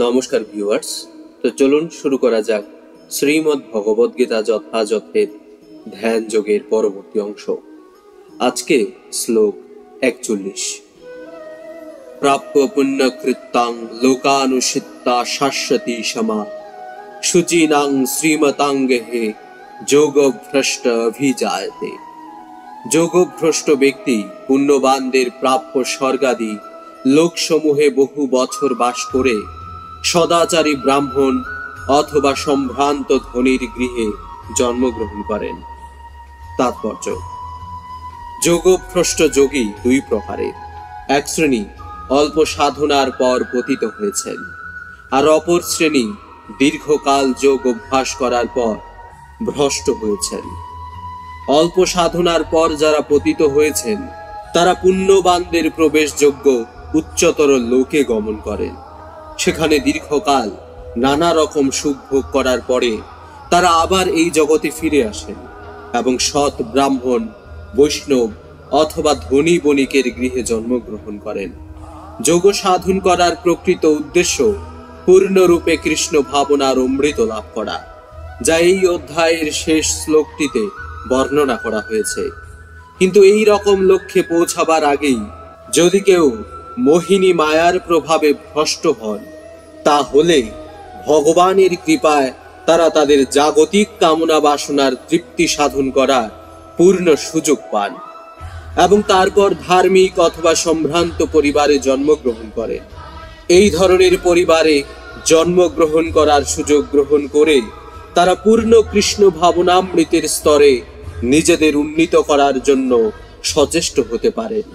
নমস্কার ভিউয়ার্স, তো চলুন শুরু করা যাক শ্রীমদ্ ভগবদ্গীতা যথাযথের ধ্যান যোগের পরবর্তী অংশ। আজকে শ্লোক 41। প্রাপ্য পুণ্যকৃত্তাং লোকানুষিত্তা শাশ্বতী সমা শুচিনাং শ্রীমতাঙ্গেহে যোগভ্রষ্ট অভিজায়তে। যোগভ্রষ্ট ব্যক্তি পুণ্যবানদের প্রাপ্য স্বর্গাদি লোকসমূহে বহু বছর বাস করে সদাচারী ব্রাহ্মণ অথবা সম্ভ্রান্ত ধনীর গৃহে জন্মগ্রহণ করেন। তাৎপর্য: যোগভ্রষ্ট যোগী দুই প্রকারের। এক শ্রেণী অল্প সাধনার পর পতিত হয়েছেন, আর অপর শ্রেণী দীর্ঘকাল যোগ অভ্যাস করার পর ভ্রষ্ট হয়েছেন। অল্প সাধনার পর যারা পতিত হয়েছেন তারা পুণ্যবানদের প্রবেশযোগ্য উচ্চতর লোকে গমন করেন। সেখানে দীর্ঘকাল নানা রকম সুখ ভোগ করার পরে তারা আবার এই জগতে ফিরে আসেন এবং সৎ ব্রাহ্মণ, বৈষ্ণব অথবা ধনী বণিকের গৃহে জন্মগ্রহণ করেন। যোগ সাধন করার প্রকৃত উদ্দেশ্য পূর্ণরূপে কৃষ্ণ ভাবনার অমৃত লাভ করা, যা এই অধ্যায়ের শেষ শ্লোকটিতে বর্ণনা করা হয়েছে। কিন্তু এই রকম লক্ষ্যে পৌঁছাবার আগেই যদি কেউ মোহিনী মায়ার প্রভাবে ভ্রষ্ট হন, তাহলে ভগবানের কৃপায় তারা তাদের জাগতিক কামনা বাসনার তৃপ্তি সাধন করার পূর্ণ সুযোগ পান এবং তারপর ধার্মিক অথবা সম্ভ্রান্ত পরিবারে জন্মগ্রহণ করেন। এই ধরনের পরিবারে জন্মগ্রহণ করার সুযোগ গ্রহণ করে তারা পূর্ণ কৃষ্ণ ভাবনামৃতের স্তরে নিজেদের উন্নীত করার জন্য সচেষ্ট হতে পারেন।